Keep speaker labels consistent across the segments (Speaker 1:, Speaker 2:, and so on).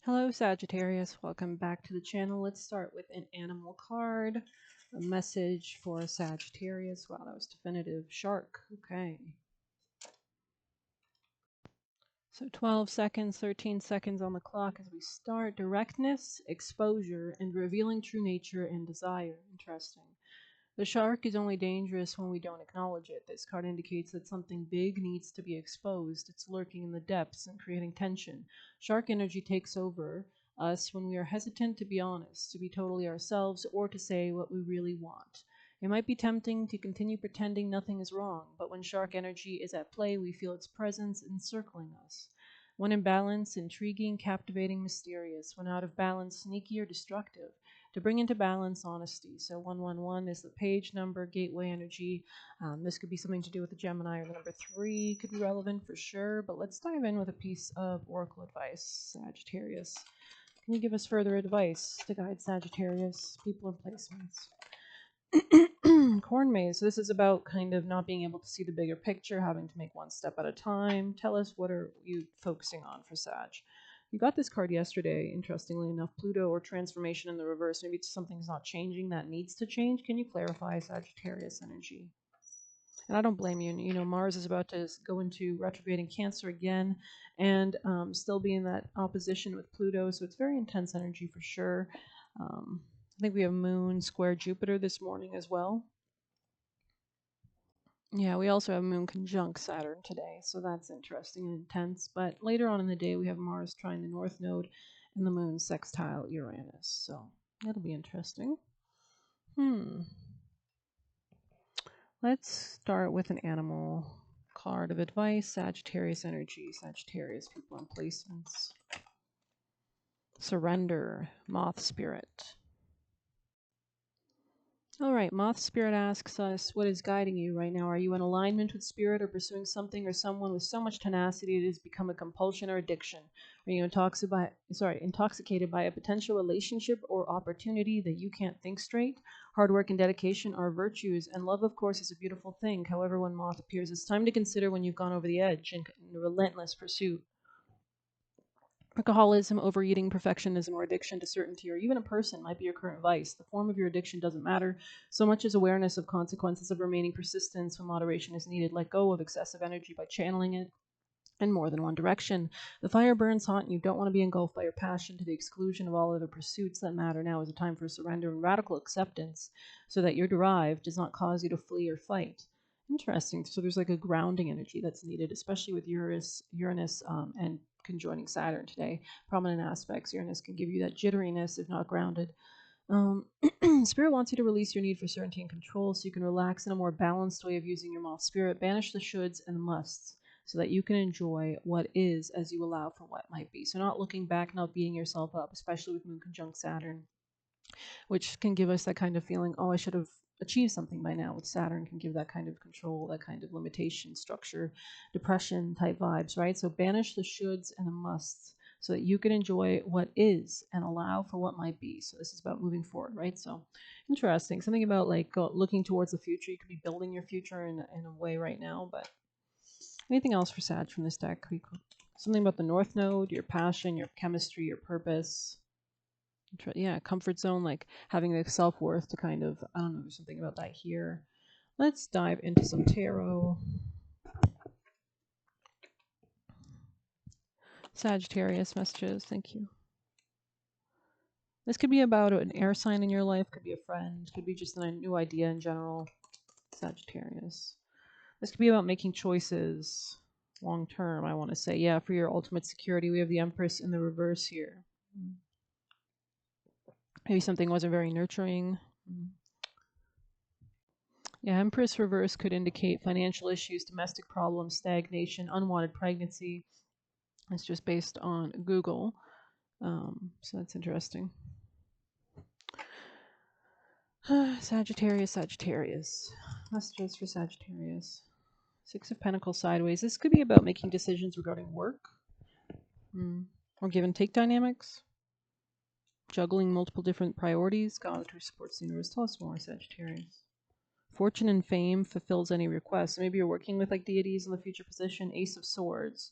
Speaker 1: Hello Sagittarius, welcome back to the channel. Let's start with an animal card. A message for Sagittarius. Wow, that was definitive. Shark. Okay. So 12 seconds, 13 seconds on the clock as we start. Directness, exposure, and revealing true nature and desire. Interesting. The shark is only dangerous when we don't acknowledge it. This card indicates that something big needs to be exposed. It's lurking in the depths and creating tension. Shark energy takes over us when we are hesitant to be honest, to be totally ourselves, or to say what we really want. It might be tempting to continue pretending nothing is wrong, but when shark energy is at play, we feel its presence encircling us. When in balance, intriguing, captivating, mysterious. When out of balance, sneaky or destructive. To bring into balance, honesty. So 111 is the page number, gateway energy. This could be something to do with the Gemini, or the number 3 could be relevant for sure. But let's dive in with a piece of oracle advice, Sagittarius. Can you give us further advice to guide Sagittarius, people and placements? Corn maze. So this is about kind of not being able to see the bigger picture, having to make one step at a time. Tell us, what are you focusing on for Sag? You got this card yesterday, interestingly enough. Pluto or transformation in the reverse. Maybe something's not changing that needs to change. Can you clarify Sagittarius energy? And I don't blame you. You know, Mars is about to go into retrograde in Cancer again, and still be in that opposition with Pluto. So it's very intense energy for sure. I think we have Moon square Jupiter this morning as well. Yeah, we also have Moon conjunct Saturn today, so that's interesting and intense. But later on in the day, we have Mars trine the North Node and the Moon sextile Uranus, so that'll be interesting. Let's start with an animal card of advice. Sagittarius energy, Sagittarius people and placements. Surrender, moth spirit. All right, Moth Spirit asks us, what is guiding you right now? Are you in alignment with Spirit or pursuing something or someone with so much tenacity it has become a compulsion or addiction? Are you intoxicated by a potential relationship or opportunity that you can't think straight? Hard work and dedication are virtues, and love, of course, is a beautiful thing. However, when Moth appears, it's time to consider when you've gone over the edge in a relentless pursuit. Alcoholism, overeating, perfectionism, or addiction to certainty, or even a person might be your current vice. The form of your addiction doesn't matter so much as awareness of consequences of remaining persistence when moderation is needed. Let go of excessive energy by channeling it in more than one direction. The fire burns hot and you don't want to be engulfed by your passion to the exclusion of all other pursuits that matter. Now is a time for surrender and radical acceptance so that your drive does not cause you to flee or fight. Interesting. So there's like a grounding energy that's needed, especially with Uranus and conjoining Saturn today. Prominent aspects. Uranus can give you that jitteriness if not grounded. Spirit wants you to release your need for certainty and control so you can relax in a more balanced way of using your moth spirit. Banish the shoulds and the musts so that you can enjoy what is as you allow for what might be. So not looking back, not beating yourself up, especially with Moon conjunct Saturn, which can give us that kind of feeling, oh, I should have achieved something by now. With Saturn can give that kind of control, that kind of limitation, structure, depression type vibes, right? So banish the shoulds and the musts so that you can enjoy what is and allow for what might be. So this is about moving forward, right? So interesting. Something about like looking towards the future. You could be building your future in a way right now, but anything else for Sag from this deck? Something about the North Node, your passion, your chemistry, your purpose. Yeah, comfort zone, like having the self-worth to kind of, I don't know, there's something about that here. Let's dive into some tarot. Sagittarius messages, thank you. This could be about an air sign in your life, could be a friend, could be just a new idea in general. Sagittarius. This could be about making choices long term, I want to say. Yeah, for your ultimate security, we have the Empress in the reverse here. Maybe something wasn't very nurturing. Yeah, Empress reverse could indicate financial issues, domestic problems, stagnation, unwanted pregnancy. It's just based on Google. So that's interesting. Sagittarius. Messages for Sagittarius. Six of Pentacles sideways. This could be about making decisions regarding work. Or give and take dynamics. Juggling multiple different priorities. God who supports the universe. Tell us more, Sagittarius. Fortune and fame fulfills any request. So maybe you're working with like deities in the future position. Ace of Swords.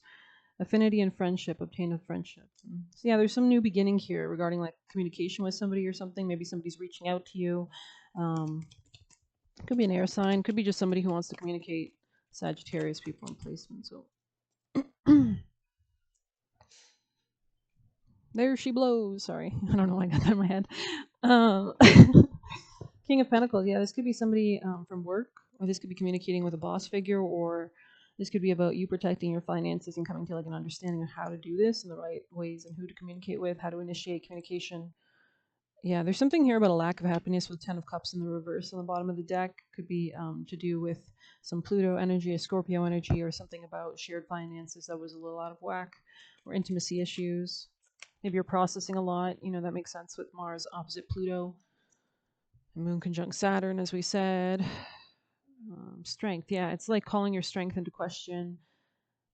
Speaker 1: Affinity and friendship, obtain a friendship. So yeah, there's some new beginning here regarding like communication with somebody or something. Maybe somebody's reaching out to you. Could be an air sign. Could be just somebody who wants to communicate. Sagittarius people in placement. So there she blows. Sorry, I don't know why I got that in my head. King of Pentacles. Yeah, this could be somebody from work, or this could be communicating with a boss figure, or this could be about you protecting your finances and coming to like an understanding of how to do this in the right ways and who to communicate with, how to initiate communication. Yeah, there's something here about a lack of happiness with Ten of Cups in the reverse on the bottom of the deck. Could be to do with some Pluto energy, a Scorpio energy, or something about shared finances that was a little out of whack, or intimacy issues. Maybe you're processing a lot. You know, that makes sense with Mars opposite Pluto. Moon conjunct Saturn, as we said. Strength, yeah, it's like calling your strength into question.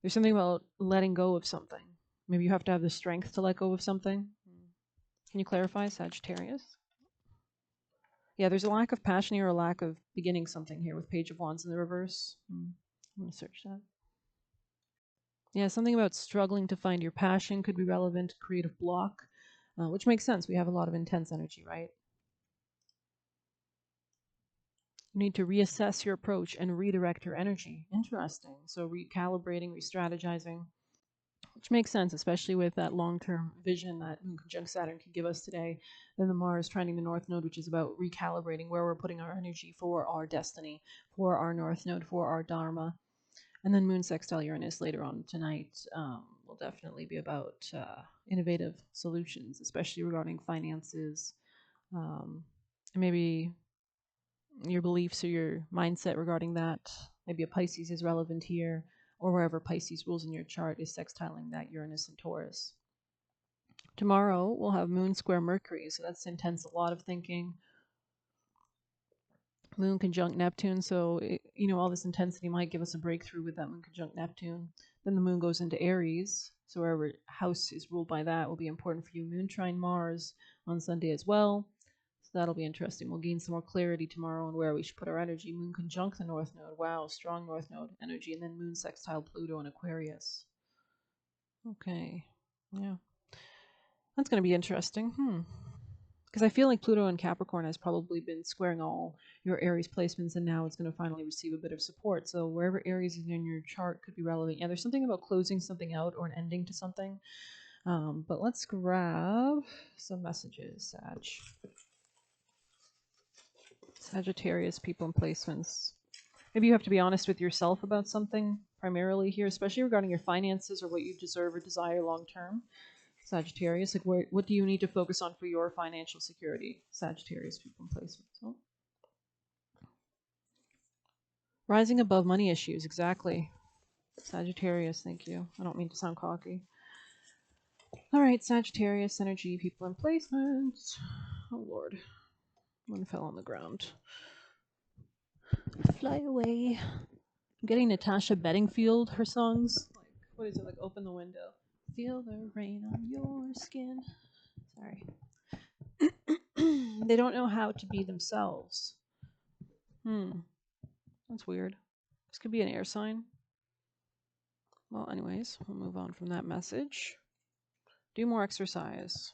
Speaker 1: There's something about letting go of something. Maybe you have to have the strength to let go of something. Can you clarify, Sagittarius? Yeah, there's a lack of passion here, or a lack of beginning something here with Page of Wands in the reverse. I'm going to search that. Yeah, something about struggling to find your passion could be relevant. Creative block, which makes sense. We have a lot of intense energy, right? You need to reassess your approach and redirect your energy. Interesting. So recalibrating, re-strategizing, which makes sense, especially with that long-term vision that Moon conjunct Saturn can give us today. Then the Mars trining the North Node, which is about recalibrating where we're putting our energy for our destiny, for our North Node, for our Dharma. And then Moon sextile Uranus later on tonight will definitely be about innovative solutions, especially regarding finances, and maybe your beliefs or your mindset regarding that. Maybe a Pisces is relevant here, or wherever Pisces rules in your chart is sextiling that Uranus and Taurus. Tomorrow we'll have Moon square Mercury, so that's intense, a lot of thinking. Moon conjunct Neptune, so all this intensity might give us a breakthrough with that Moon conjunct Neptune. Then the Moon goes into Aries, so wherever house is ruled by that will be important for you. Moon trine Mars on Sunday as well. So that'll be interesting. We'll gain some more clarity tomorrow on where we should put our energy. Moon conjunct the North Node. Wow, strong North Node energy. And then Moon sextile Pluto in Aquarius. Okay. Yeah. That's going to be interesting. Because I feel like Pluto in Capricorn has probably been squaring all your Aries placements, and now it's going to finally receive a bit of support. So wherever Aries is in your chart could be relevant. Yeah, there's something about closing something out or an ending to something. But let's grab some messages, Sag. Sagittarius people and placements. Maybe you have to be honest with yourself about something primarily here, especially regarding your finances or what you deserve or desire long term. Sagittarius, like what do you need to focus on for your financial security? Sagittarius people and placements. Oh. Rising above money issues, exactly. Sagittarius, thank you. I don't mean to sound cocky. All right, Sagittarius energy people and placements. Oh Lord, one fell on the ground. Fly away. I'm getting Natasha Bedingfield, her songs. Like, what is it? Like, open the window. Feel the rain on your skin. Sorry. They don't know how to be themselves. That's weird. This could be an air sign. Well, anyways, we'll move on from that message. Do more exercise.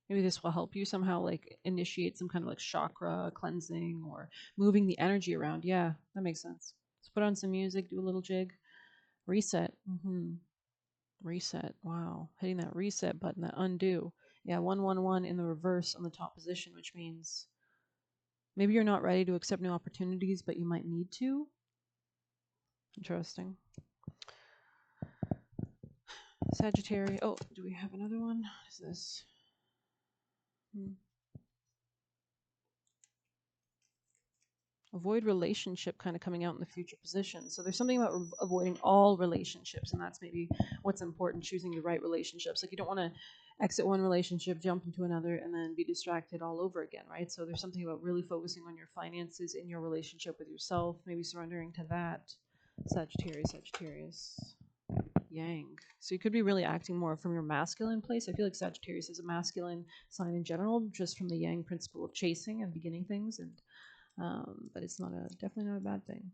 Speaker 1: Maybe this will help you somehow, like, initiate some kind of like chakra cleansing or moving the energy around. Yeah, that makes sense. Let's put on some music, do a little jig. Reset. Reset. Wow. Hitting that reset button, that undo. Yeah, 111 in the reverse on the top position, which means maybe you're not ready to accept new opportunities, but you might need to. Interesting. Sagittarius. Oh, do we have another one? What is this? Avoid relationship kind of coming out in the future position. So there's something about avoiding all relationships, and that's maybe what's important, choosing the right relationships. Like, you don't want to exit one relationship, jump into another, and then be distracted all over again, right? So there's something about really focusing on your finances in your relationship with yourself, maybe surrendering to that. Sagittarius. Yang. So you could be really acting more from your masculine place. I feel like Sagittarius is a masculine sign in general, just from the Yang principle of chasing and beginning things, and but it's definitely not a bad thing.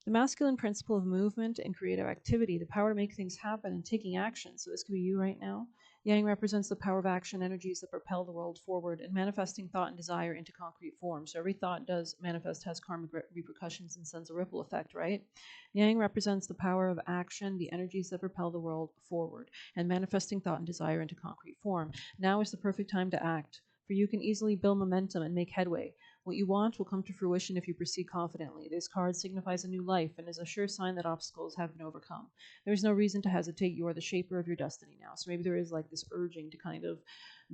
Speaker 1: The masculine principle of movement and creative activity, the power to make things happen and taking action. So this could be you right now. Yang represents the power of action, energies that propel the world forward, and manifesting thought and desire into concrete form. So every thought does manifest, has karmic repercussions, and sends a ripple effect, right? Yang represents the power of action, the energies that propel the world forward, and manifesting thought and desire into concrete form. Now is the perfect time to act, for you can easily build momentum and make headway. What you want will come to fruition if you proceed confidently. This card signifies a new life and is a sure sign that obstacles have been overcome. There is no reason to hesitate. You are the shaper of your destiny now. So maybe there is like this urging to kind of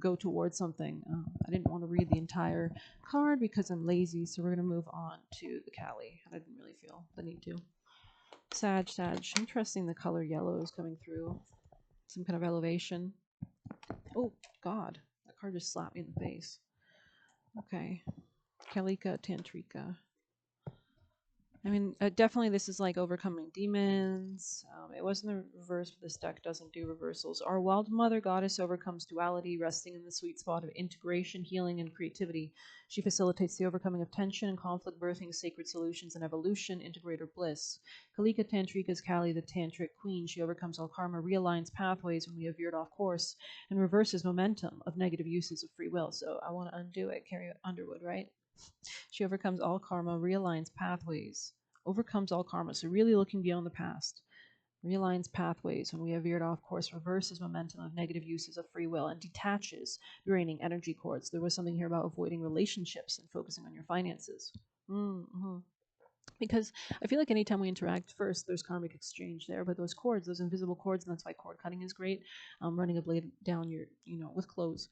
Speaker 1: go towards something. I didn't want to read the entire card because I'm lazy, so we're going to move on to the Cali. I didn't really feel the need to. Sag. Interesting, the color yellow is coming through. Some kind of elevation. Oh, God. That card just slapped me in the face. Okay. Kalika Tantrika. I mean, definitely this is like overcoming demons. It wasn't the reverse, but this deck doesn't do reversals. Our wild mother goddess overcomes duality, resting in the sweet spot of integration, healing, and creativity. She facilitates the overcoming of tension and conflict, birthing sacred solutions and evolution, integrator bliss. Kalika Tantrika is Kali, the tantric queen. She overcomes all karma, realigns pathways when we have veered off course, and reverses momentum of negative uses of free will. So I want to undo it. Carrie Underwood, right? She overcomes all karma, realigns pathways, overcomes all karma. So really looking beyond the past. Realigns pathways when we have veered off course, reverses momentum of negative uses of free will, and detaches draining energy cords. There was something here about avoiding relationships and focusing on your finances. Mm-hmm. Because I feel like anytime we interact, first there's karmic exchange there, but those cords, those invisible cords, and that's why cord cutting is great. Running a blade down your, with clothes,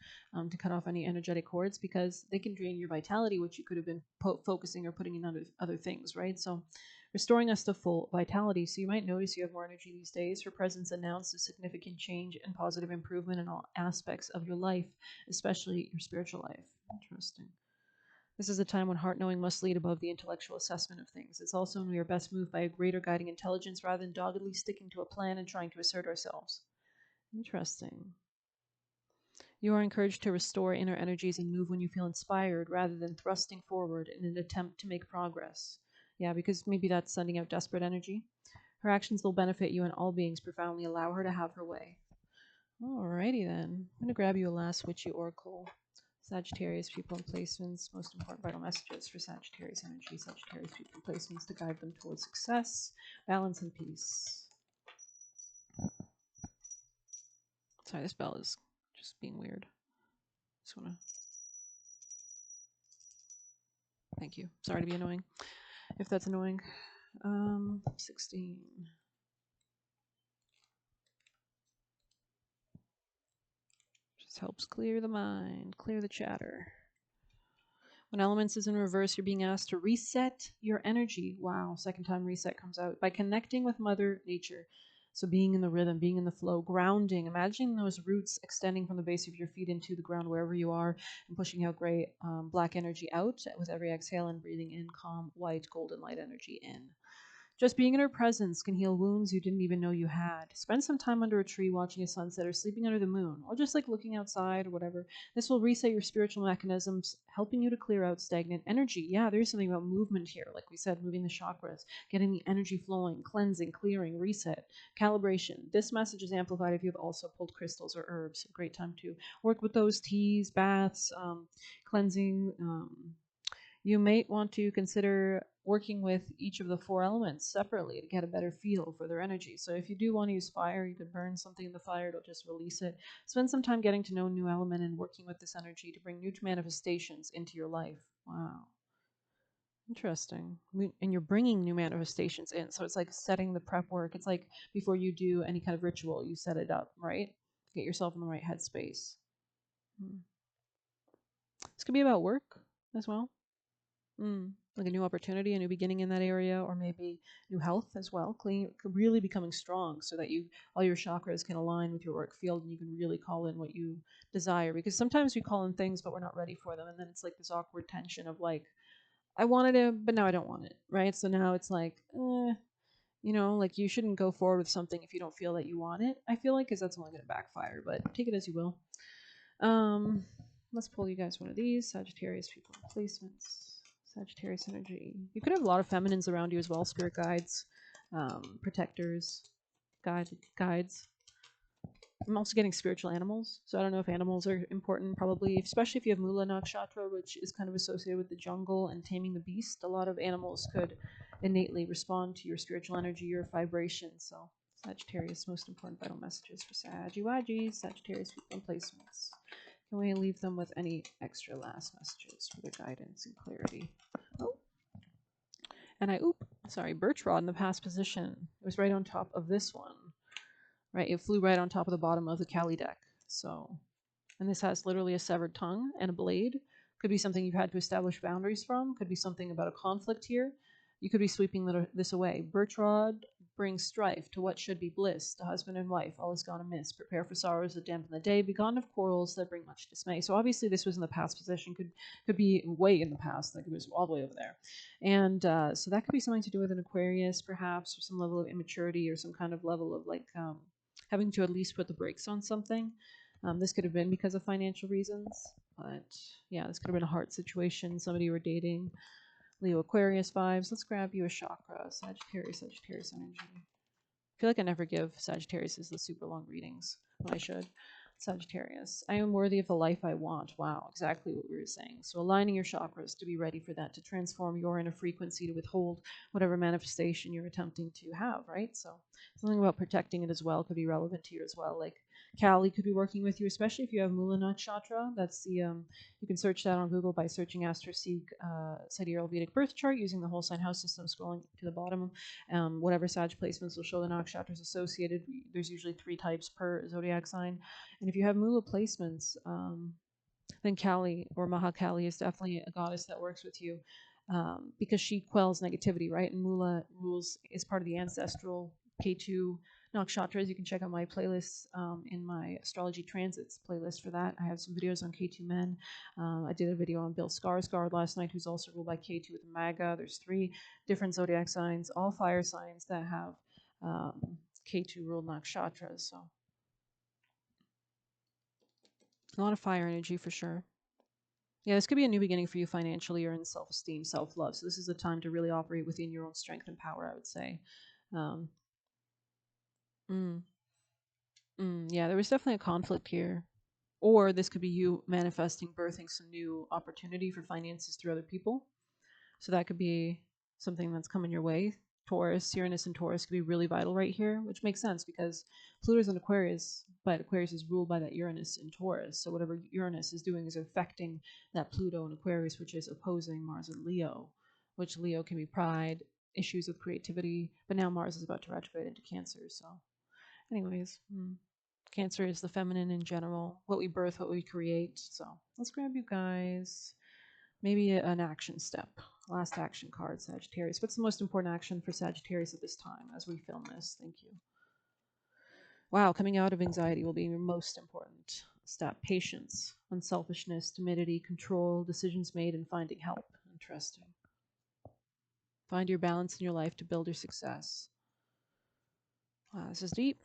Speaker 1: to cut off any energetic cords, because they can drain your vitality, which you could have been focusing or putting in other things, right? So restoring us to full vitality. So you might notice you have more energy these days. Her presence announces significant change and positive improvement in all aspects of your life, especially your spiritual life. Interesting. This is a time when heart knowing must lead above the intellectual assessment of things. It's also when we are best moved by a greater guiding intelligence rather than doggedly sticking to a plan and trying to assert ourselves. Interesting. You are encouraged to restore inner energies and move when you feel inspired rather than thrusting forward in an attempt to make progress. Yeah, because maybe that's sending out desperate energy. Her actions will benefit you and all beings profoundly. Allow her to have her way. Alrighty then. I'm going to grab you a last witchy oracle. Sagittarius people and placements, most important vital messages for Sagittarius energy, Sagittarius people and placements to guide them towards success, balance, and peace. Sorry, this bell is just being weird. Just wanna. Thank you. Sorry to be annoying. If that's annoying. 16. Just helps clear the mind, clear the chatter. When elements is in reverse, you're being asked to reset your energy. Wow, second time reset comes out. By connecting with Mother Nature. So being in the rhythm, being in the flow, grounding, imagining those roots extending from the base of your feet into the ground wherever you are, and pushing out great black energy out with every exhale, and breathing in calm, white, golden light energy in. Just being in her presence can heal wounds you didn't even know you had. Spend some time under a tree watching a sunset or sleeping under the moon, or just like looking outside or whatever. This will reset your spiritual mechanisms, helping you to clear out stagnant energy. Yeah, there's something about movement here. Like we said, moving the chakras, getting the energy flowing, cleansing, clearing, reset, calibration. This message is amplified if you have also pulled crystals or herbs. A great time to work with those teas, baths, cleansing. You may want to consider working with each of the 4 elements separately to get a better feel for their energy. So if you do want to use fire, you could burn something in the fire, it'll just release it. Spend some time getting to know a new element and working with this energy to bring new manifestations into your life. Wow. Interesting. And you're bringing new manifestations in. So it's like setting the prep work. It's like before you do any kind of ritual, you set it up, right? Get yourself in the right headspace. This could be about work as well. Like a new opportunity, a new beginning in that area, or maybe new health as well. Really becoming strong so that all your chakras can align with your work field and you can really call in what you desire. Because sometimes we call in things, but we're not ready for them. And then it's like this awkward tension of like, I wanted it, but now I don't want it, right? So now it's like, like you shouldn't go forward with something if you don't feel that you want it. I feel like, because that's only going to backfire, but take it as you will. Let's pull you guys one of these Sagittarius people placements. Sagittarius energy. You could have a lot of feminines around you as well, spirit guides, protectors, guides. I'm also getting spiritual animals, so I don't know if animals are important, probably, especially if you have Mula Nakshatra, which is kind of associated with the jungle and taming the beast. A lot of animals could innately respond to your spiritual energy, your vibration. So, Sagittarius, most important vital messages for Sagittarius, Sagittarius people and placements. Can we leave them with any extra last messages for their guidance and clarity? Oh, and birch rod in the past position. It was right on top of this one. Right, it flew right on top of the bottom of the Kali deck. So, and this has literally a severed tongue and a blade. Could be something you've had to establish boundaries from. Could be something about a conflict here. You could be sweeping this away. Birch rod brings strife to what should be bliss. The husband and wife, all is gone amiss. Prepare for sorrows that dampen the day. Begone of quarrels that bring much dismay. So obviously this was in the past position. Could be way in the past, like it was all the way over there. And so that could be something to do with an Aquarius, perhaps, or some level of immaturity, or some kind of level of like having to at least put the brakes on something. This could have been because of financial reasons, but yeah, this could have been a heart situation, somebody you were dating. Leo Aquarius vibes. Let's grab you a chakra. Sagittarius energy. I feel like I never give Sagittarius the super long readings. Well, I should. Sagittarius. I am worthy of the life I want. Wow, exactly what we were saying. So aligning your chakras to be ready for that, to transform your inner frequency, to withhold whatever manifestation you're attempting to have, right? So something about protecting it as well could be relevant to you as well. Like Kali could be working with you, especially if you have Mula Nakshatra. That's the you can search that on Google by searching AstroSeek Sidereal Vedic birth chart using the whole sign house system, scrolling to the bottom. Whatever Sag placements will show the nakshatras associated. There's usually 3 types per zodiac sign. And if you have Mula placements, then Kali or Mahakali is definitely a goddess that works with you because she quells negativity, right? And Mula rules is part of the ancestral K2 nakshatras. You can check out my playlists in my astrology transits playlist for that. I have some videos on K2 men. I did a video on Bill Skarsgård last night, who's also ruled by K2 with Maga. There's 3 different zodiac signs, all fire signs that have K2 ruled nakshatras. So a lot of fire energy for sure. Yeah, this could be a new beginning for you financially or in self-esteem, self-love. So this is a time to really operate within your own strength and power, I would say. Um, mm, yeah, there was definitely a conflict here. Or this could be you manifesting, birthing some new opportunity for finances through other people. So that could be something that's coming your way. Taurus, Uranus and Taurus could be really vital right here, which makes sense because Pluto's in Aquarius, but Aquarius is ruled by that Uranus in Taurus. So whatever Uranus is doing is affecting that Pluto in Aquarius, which is opposing Mars and Leo, which Leo can be pride, issues with creativity, but now Mars is about to retrograde into Cancer. So anyways, Cancer is the feminine in general, what we birth, what we create. So let's grab you guys maybe an action step. Last action card, Sagittarius. What's the most important action for Sagittarius at this time as we film this? Thank you. Wow, coming out of anxiety will be your most important step. Patience, unselfishness, timidity, control, decisions made, and finding help. Interesting. Find your balance in your life to build your success. Wow, this is deep.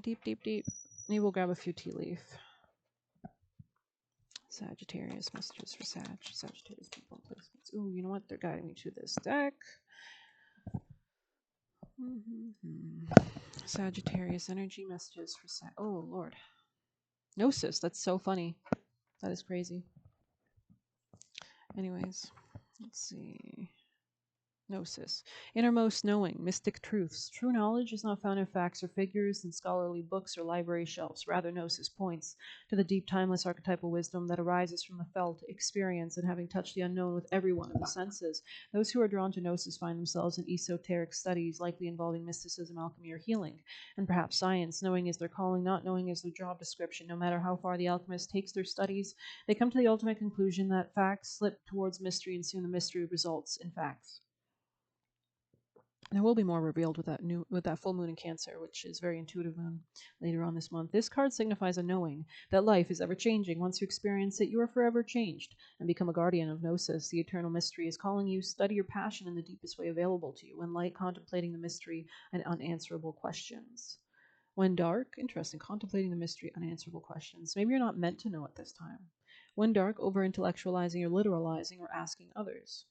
Speaker 1: Deep, deep, deep. Maybe we'll grab a few tea leaf. Sagittarius, messages for Sagittarius people and placements. Ooh, you know what? They're guiding me to this deck. Sagittarius energy messages for oh Lord. Gnosis, that's so funny. That is crazy. Anyways, let's see. Gnosis. Innermost knowing, mystic truths. True knowledge is not found in facts or figures, in scholarly books or library shelves. Rather, Gnosis points to the deep, timeless archetypal wisdom that arises from the felt experience and having touched the unknown with every one of the senses. Those who are drawn to Gnosis find themselves in esoteric studies, likely involving mysticism, alchemy, or healing, and perhaps science. Knowing is their calling, not knowing is their job description. No matter how far the alchemist takes their studies, they come to the ultimate conclusion that facts slip towards mystery, and soon the mystery results in facts. There will be more revealed with that full moon in Cancer, which is very intuitive moon later on this month. This card signifies a knowing that life is ever changing. Once you experience it, you are forever changed and become a guardian of Gnosis. The eternal mystery is calling you. Study your passion in the deepest way available to you. When light, contemplating the mystery and unanswerable questions. When dark, interesting, contemplating the mystery, unanswerable questions. Maybe you're not meant to know at this time. When dark, over intellectualizing or literalizing or asking others.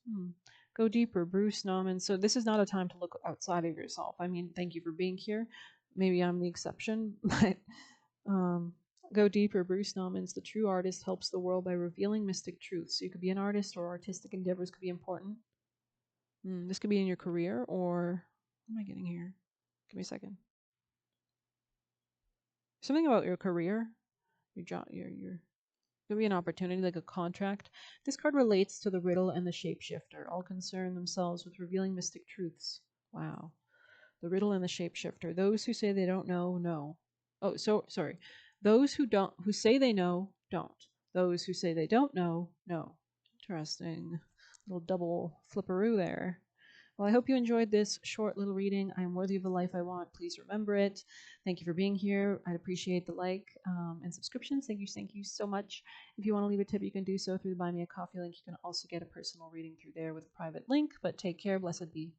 Speaker 1: Go deeper, Bruce Nauman. So this is not a time to look outside of yourself. I mean, thank you for being here. Maybe I'm the exception, but go deeper, Bruce Nauman's the true artist helps the world by revealing mystic truths. So you could be an artist, or artistic endeavors could be important. This could be in your career, or what am I getting here? Give me a second. Something about your career, your job, your could be an opportunity, like a contract. This card relates to the riddle and the shapeshifter. All concern themselves with revealing mystic truths. Wow. The riddle and the shapeshifter. Those who say they don't know, know. Oh, so sorry. Those who say they know, don't. Those who say they don't know, know. Interesting. Little double flipperoo there. Well, I hope you enjoyed this short little reading. I am worthy of the life I want. Please remember it. Thank you for being here. I'd appreciate the like and subscriptions. Thank you so much. If you want to leave a tip, you can do so through the Buy Me a Coffee link. You can also get a personal reading through there with a private link. But take care. Blessed be.